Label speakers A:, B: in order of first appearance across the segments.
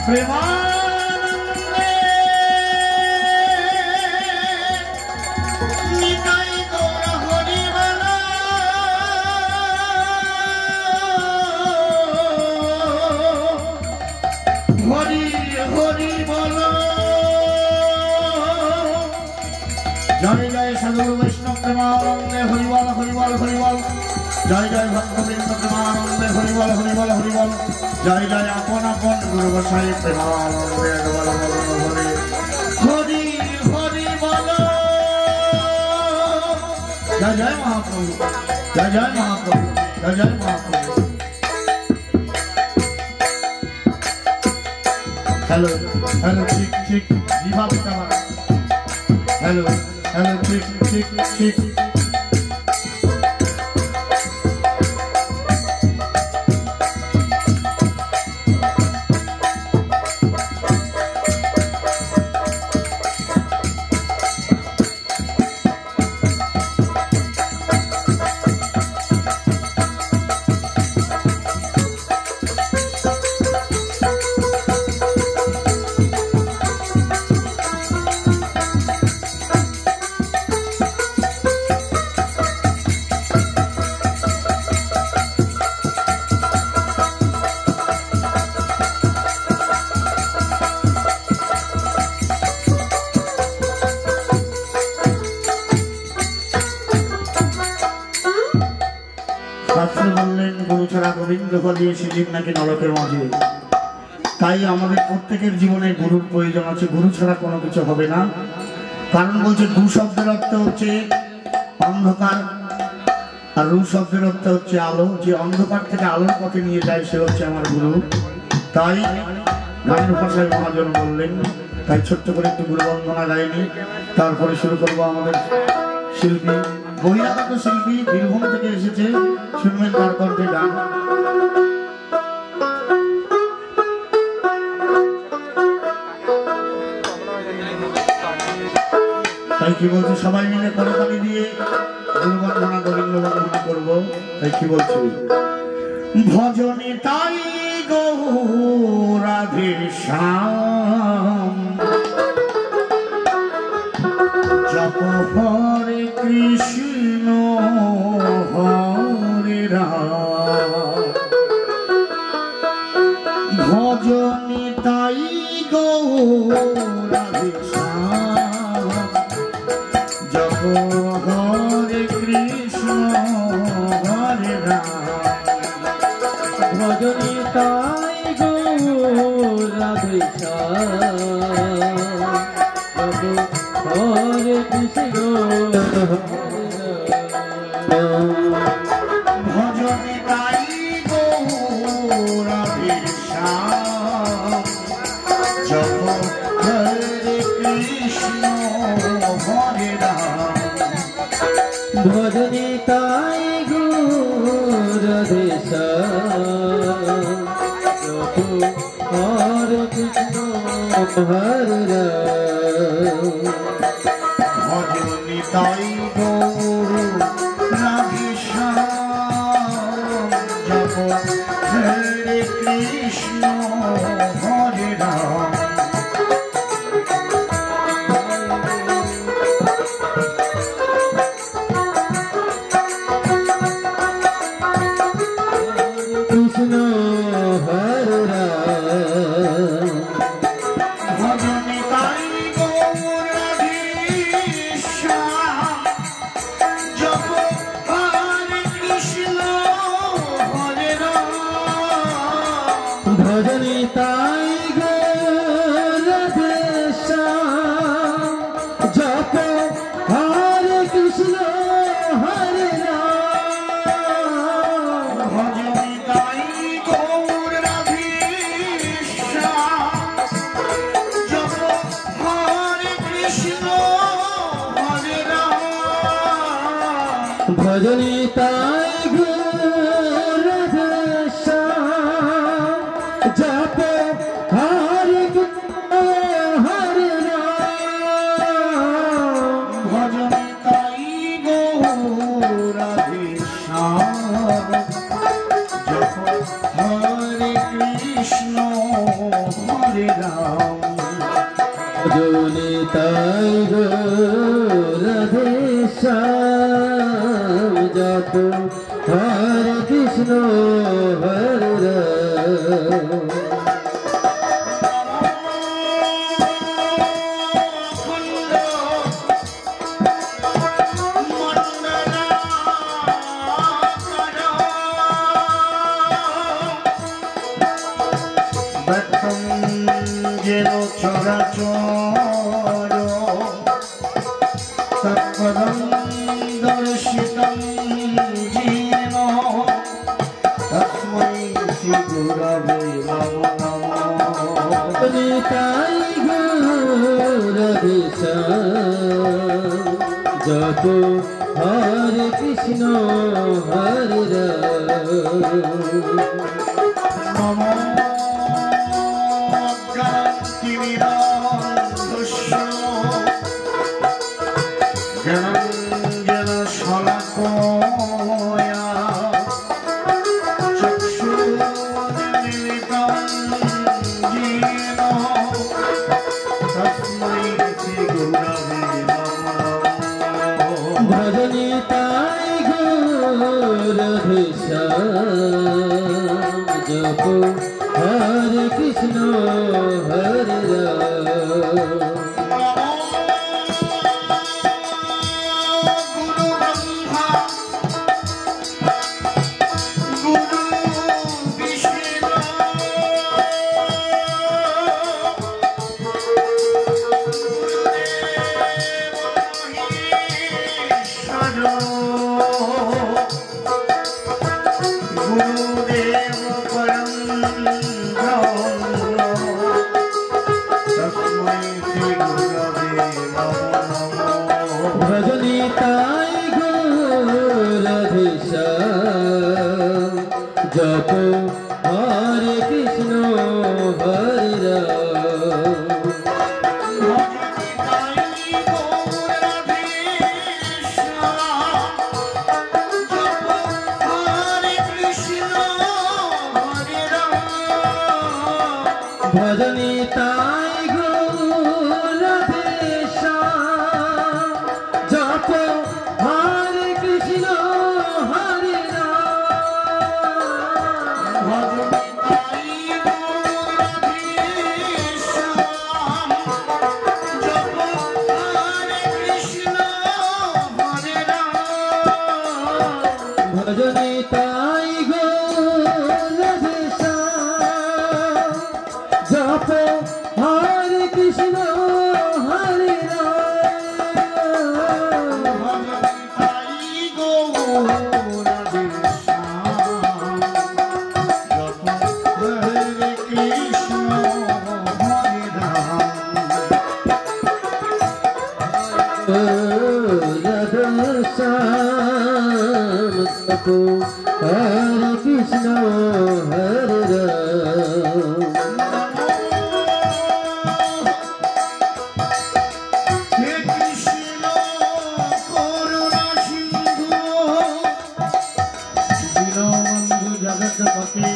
A: প্রেমানন্দে নিতাই গৌর হরি বলো হরি হরি বলো। জয় জয় সাধু বৈষ্ণব প্রেমানন্দে হরিবল হরিবল হরিবল। জয় জয় ভক্তবৃন্দ প্রেমানন্দে হরিবল হরিবল হরিবল। জয় জয় আপন আপন গুরু গোসাই প্রেমানন্দে হরি হরি হরি বল। জয় জয় মহাপ্রভু, জয় জয় মহাপ্রভু, জয় জয় মহাপ্রভু। হ্যালো হ্যালো ঠিক ঠিক বিভাগ হ্যালো হ্যালো ঠিক ঠিক ঠিক। বললেন গুরু ছাড়া গোবিন্দ বলিয়ে শিব নাকি নরকের মাঝে। তাই আমাদের প্রত্যেকের জীবনে গুরুর প্রয়োজন আছে, গুরু ছাড়া কোনো কিছু হবে না। কারণ বলছে দু শব্দের অর্থ হচ্ছে অন্ধকার আর রু শব্দের অর্থ হচ্ছে আলো। যে অন্ধকার থেকে আলোর পথে নিয়ে যায় সে হচ্ছে আমার গুরু। তাই গানের ভাষায় মহাজন বললেন। তাই ছোট্ট করে একটু গুরু বন্দনা গাইনি, তারপরে শুরু করবো আমাদের শিল্পী বহিরাগত শিল্পী বীরভূম থেকে এসেছে, শুনবেন তার কণ্ঠে গান। তাই কি বলছি সবাই মিলে করতালি দিয়ে গুরু বন্দনা গোবিন্দ বন্দনা করবো। তাই কি বলছি ভজনে তাই গৌরাধে শ্যাম জপ হরে কৃষ্ণ হরে রাম। ভজনে তাই গৌরাধে শ্যাম জপ হরে কৃষ্ণ হরে রাম।
B: ভজনে তাই গৌরাধে শ্যাম হরে কৃষ্ণ
A: ভজনে তাই গৌরাধে শ্যাম জপ হরে কৃষ্ণ হরে রাম।
B: ভজনে তাই গৌরাধে শ্যাম হরে কৃষ্ণ হরে রাম।
A: ভজনে তাই গৌরাধে শ্যাম জপ হরে কৃষ্ণ হরে রাম।
B: কৃষ্ণ হরে রাম।
A: ভজনে তাই গৌরাধে শ্যাম জপ হরে কৃষ্ণ হরে রাম।
B: ভজনে তাই গৌরাধে শ্যাম জপ হরে কৃষ্ণ হরে রাম।
A: ভজনে তাই গৌরাধে শ্যাম জপ হরে কৃষ্ণ হরে রাম।
B: ভজনে তাই গৌরাধে শ্যাম জপ Hare Krishna Hare Ram Japo Hare Krishna Hare Ram
A: Namo Ganti Virandhasya Jananjana Shalakoya Chakshurmilitam Jena Tasmai Shri Gurave
B: Bhajani Tai Gaur Japo Hare Krishna Hare Ram Japo Hare Krishna Hare Ram Bhajani Tai Gaur Radhesha Japo Hare Krishna Hare Bhajani Tai Gaur Radhesha Japo Hare Krishna Hare Japo Hare Krishna Hare Ram
A: He Krishna Karuna Sindhu Dinabandhu Jagatpati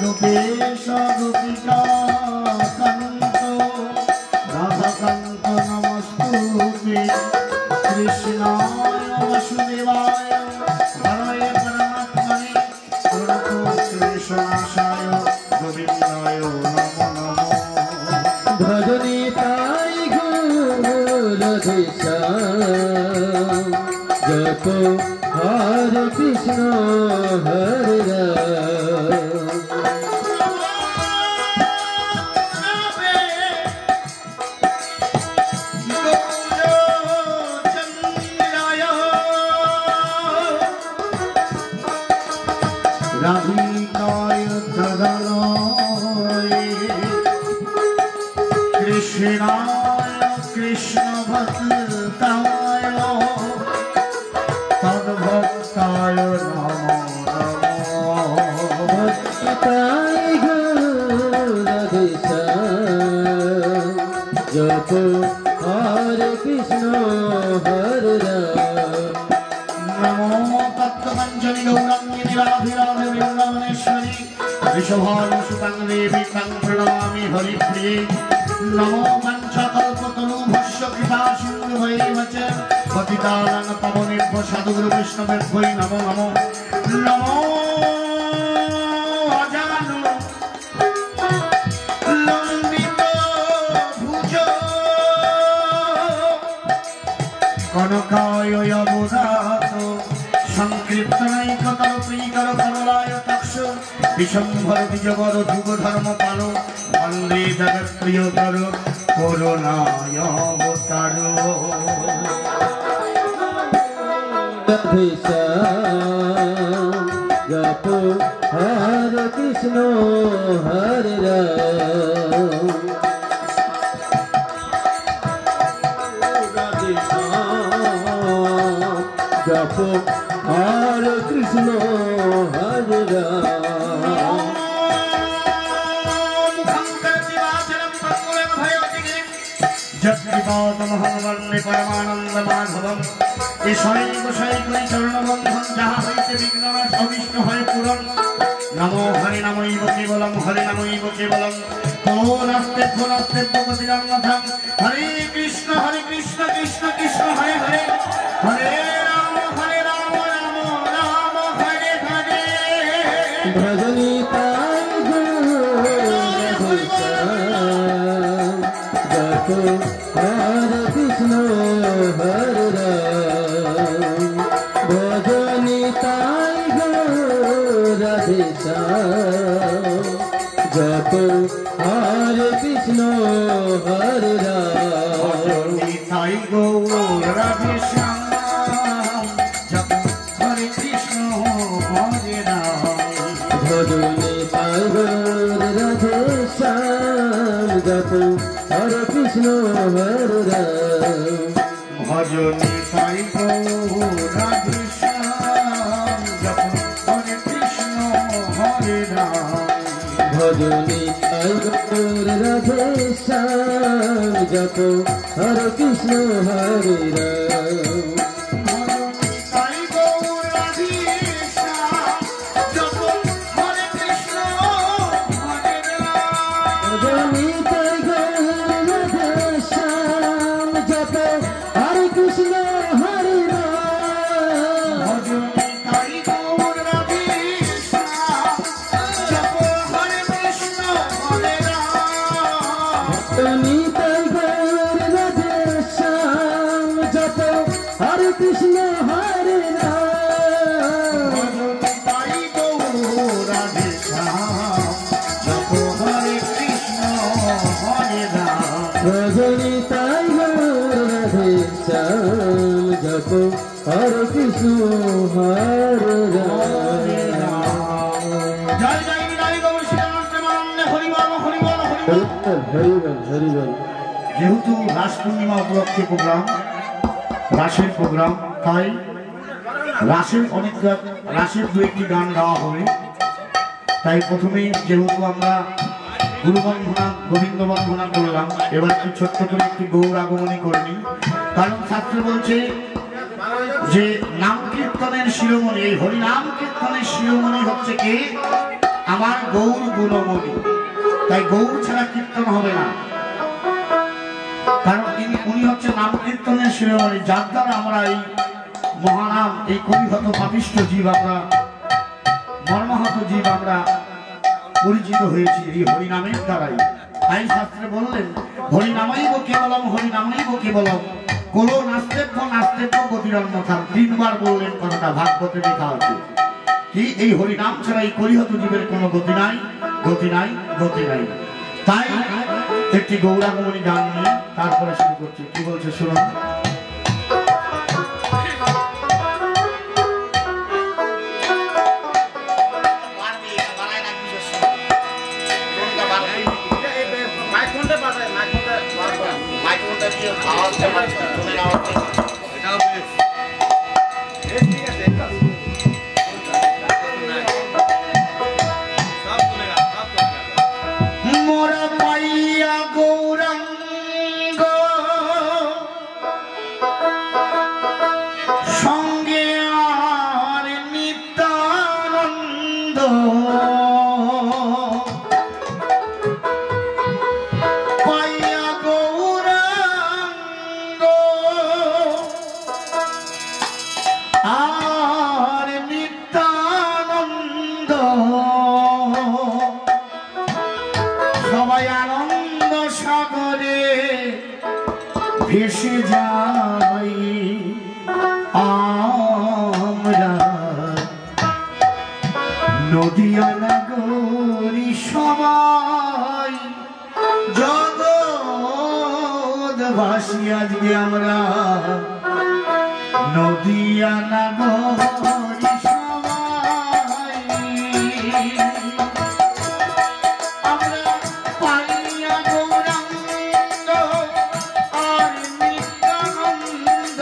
A: Gopesha Gopika Kanto Radha Kanto Namastute Krishnaya Vasudevaya Haraya Paramatmane Krishnaaya Govindaya Namo Namo
B: Bhajani Tai Gaur Radhesha Japo Hare Krishna Hare Ram
A: Radhikaya Tadaloye Krishnaya Krishna Bhaktaya Tadbhaktaya Namo Namo
B: Tai Gaur Radhesha Japo Hare Krishna Hare Ram
A: Namo Tattvakanjani Gaurangi Niradhirade Vrindavaneshwari Rishabhani Sutang Devi Tang Pranami Hari Priye Namo Mancha Kalpataru Bhashya Kripa Sindhu Bhaivacha পতিতানাং পাবনেভ্যো সাধুগুরু বৈষ্ণবেভ্যো নমো নমো নমো অজানু লম্বিত ভুজ কনকায় অবধাত সংকীর্তনৈকতর প্রিয়কর কমলায় তক্ষ বিশম্ভর বিজবর যুগ ধর্ম পালো বন্দে জগৎ প্রিয়তর করুণায় অবতার
B: জপ হরে কৃষ্ণ হরে রাম জপ হরে কৃষ্ণ হরে রাম
A: জগৎ পরমানন্দ মাধবম এই গোসাই কই চরণবন্ধন যাহা হইতে বিঘ্ন অবিষ্ণ হয় পূরণ নমো হরে নমৈব কেবলম হরে নমৈব কেবলম নাস্তে গতিরন্নথম হরে কৃষ্ণ কৃষ্ণ কৃষ্ণ হরে হরে হরে রাম রাম রাম হরে হরে
B: ভজনী তাই জপ হরে কৃষ্ণ হরে রাম ভজনী তাই রাধে জপ হরে কৃষ্ণ হরে রাম
A: তাই গৌর রাধে শ্যাম জপ হরে কৃষ্ণ হরে রাম
B: ভজনী তাই গৌর রাধে শ্যাম জপ হরে কৃষ্ণ হরে রাম
A: ভজনী তাই গৌর রাধে শ্যাম জপ হরে কৃষ্ণ হরে রাম
B: ভজনী তাই গৌর রাধে শ্যাম জপ হরে কৃষ্ণ হরে রাম
A: তাই গৌর রাধে শ্যাম জপ হরে কৃষ্ণ হরে রাম
B: ভজনী তাই গৌর রাধে শ্যাম জপ হরে কৃষ্ণ হরে রাম
A: ভজনী তাই গৌর রাধে শ্যাম জপ হরে কৃষ্ণ হরে রাম
B: ভজনী তাই গৌর রাধে শ্যাম জপ হরে কৃষ্ণ হরে রাম
A: ভজনী তাই গৌর রাধে শ্যাম জপ হরে কৃষ্ণ হরে রাম
B: ভজনী তাই গৌর রাধে শ্যাম জপ হরে কৃষ্ণ হরে রাম
A: জয় জয় বিদায় গৌর শ্রীরামচন্দ্র হরিবল হরিবল হরিবল
B: হরিবল হরিবল
A: যেহেতু রাস পূর্ণিমা উপলক্ষে প্রোগ্রাম রাসের প্রোগ্রাম তাই রাসের দু একটি গান গাওয়া হবে তাই প্রথমে যেহেতু আমরা গুরুবন্ধনা গোবিন্দ বন্ধনা করলাম এবার একটু ছোট্ট করে একটি গৌর আগমনী করে নিই কারণ শাস্ত্র বলছে যে নাম কীর্তনের শিরোমণি এই হরিনাম কীর্তনের শিরোমণি হচ্ছে কি আমার গৌর গুণমণি তাই গৌর ছাড়া কীর্তন হবে না কারণ উনি হচ্ছে নাম কীর্তনের শিরোমণি যার দ্বারা আমরা এই মহানাম এই কবিহত পাপিষ্ঠ জীব আমরা মর্মাহত জীব আমরা পরিচিত হয়েছি এই হরিনামের দ্বারাই তাই শাস্ত্রে বললেন হরিনামাইব কেবলম কোলো নাস্তেব্য গতিরন্নথা তিনবার বললেন কথাটা ভাগবতে লেখা আছে কি এই হরিনাম ছাড়া এই কলিহত জীবের কোনো গতি নাই তাই একটি গৌরাঙ্গমণি গান নিয়ে তারপরে শুরু করছি কি বলছে শুনুন মোরা পাইয়া গৌরাঙ্গ সঙ্গে আর নিত্যানন্দ পাইয়া গৌরাঙ্গ ভেসে যাই আমরা নদিয়া নগরী সবাই জগৎবাসী আজকে আমরা নদিয়া নগরী সবাই আমরা পাইয়া গৌরাঙ্গ আর নিত্যানন্দ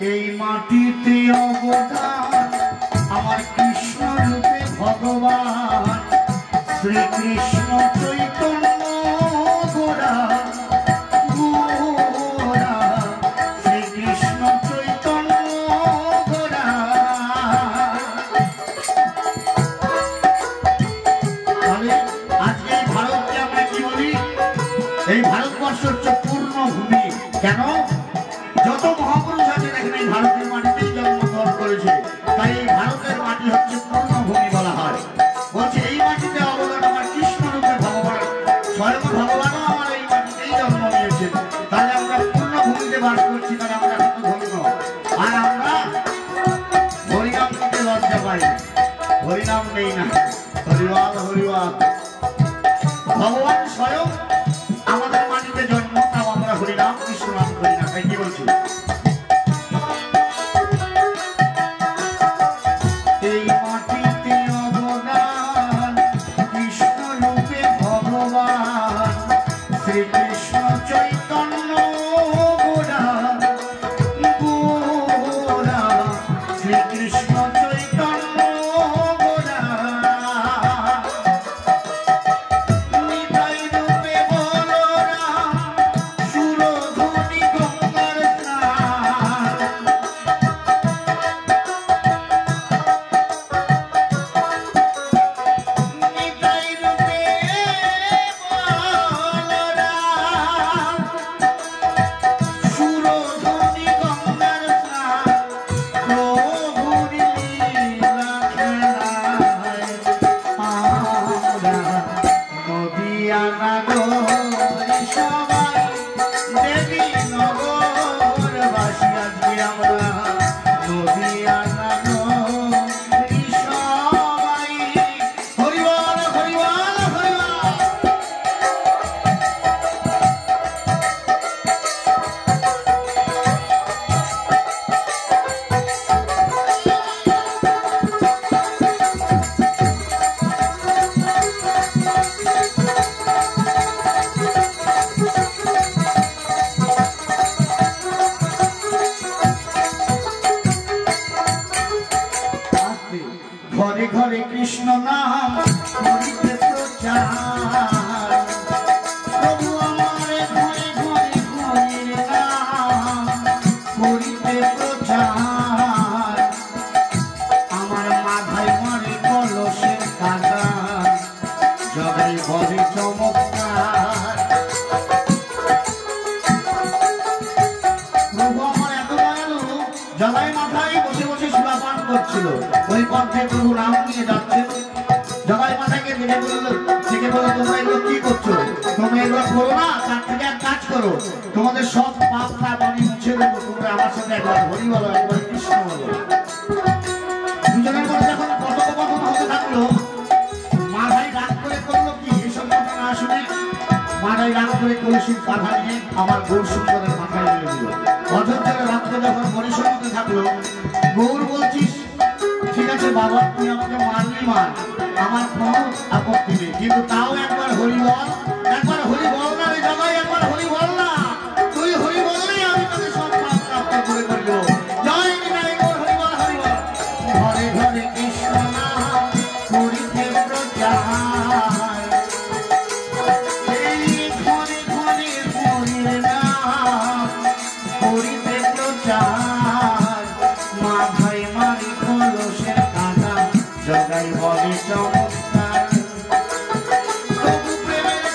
A: এই মাটিতে অবদান আমার কৃষ্ণ রূপে ভগবান শ্রীকৃষ্ণ চৈতন্য গোরা গোরা শ্রীকৃষ্ণ চৈতন্য গোরা তাহলে আজকে এই ভারতকে আমরা কি বলি এই ভারতবর্ষ হচ্ছে পূর্ণ ভূমি কেন যত মহাপুরুষ আছে দেখেন এই ভারতের মাটিতেই জন্মগ্রহণ করেছে তাই এই ভারতের মাটি হচ্ছে পূর্ণভূমি বলা হয় বলছে এই মাটিতে অবদান আমার কৃষ্ণ রূপে ভগবান স্বয়ং ভগবানও আমার এই মাটিতেই জন্ম নিয়েছে তাহলে আমরা পূর্ণভূমিতে বাস করছি তাহলে আমরা কিন্তু ধন্য আর আমরা হরিনাম নিতে লজ্জা পাই হরিনাম নেই না হরিবাল হরিবাল ভগবান স্বয়ং আমাদের মাটিতে জন্ম তাও আমরা হরিনাম কৃষ্ণ নাম করি না তাই কি বলছি এই মাটিতে অবদান কৃষ্ণ রূপে ভগবান শ্রীকৃষ্ণ চৈতন্য গোরা গোরা শ্রীকৃষ্ণ চৈতন্য গোরা নিতাই রূপে বলরাম সুরধুনী গঙ্গার স্নান নিতাই রূপে বলরাম সুরধুনী গঙ্গার স্নান প্রভুর লীলা খেলায় আমরা নদিয়া নগরী সবাই দেবী নগরবাসী আজকে আমরা নদিয়া নগরী সবাই হরিবল হরিবল হরিবল ঘরে ঘরে কৃষ্ণ নাম করিতে প্রচার প্রভু আমার ঘরে ঘরে হরির নাম করিতে প্রচার আমার মাথায় মারে কলসের কাটা জগাই ঘরে চমৎকার প্রভু আমার এত দয়ালু জগাই মাথায় বসে বসে সুরাপান করছিল ওই পথে প্রভু নাম নিয়ে যাচ্ছেন জগাই মাথাকে দেখে বললো তোমরা এগুলো কি করছো তোমরা এগুলো করো না তার থেকে এক কাজ করো তোমাদের সব পাপ তাপ আমি মুছে দেবো তোমরা আমার সাথে একবার হরি বলো একবার কৃষ্ণ বলো দুজনের মধ্যে যখন কথোপকথন হতে কাঁথা নিয়ে আমার গৌর সুন্দরের মাথায় নিয়ে দিল। অযোধ্যার রক্ত যখন পরিসম্মতে থাকলো, গৌর বলছিস ঠিক আছে বাবা, তুই আমাকে মারলি মার, আমার কোনো আপত্তি নেই, কিন্তু তাও একবার হরি বল, একবার হরি বল না রে জামাই, একবার হরি বল না। তুই হরি বললেই আমি তোকে সব পাপ প্রাপ্ত করে করবো। জয় নিতাই গৌর, হরি বল, হরি বল। ঘরে ঘরে কৃষ্ণ নাম করিতে প্রচার, এই ঘরে ঘরে হরির নাম করিতে প্রচার। মাথায় মারি কলসের কাঁটা, জগাই বলে চমৎকার। তবু প্রেমের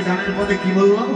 A: গানের পদে কি বললাম?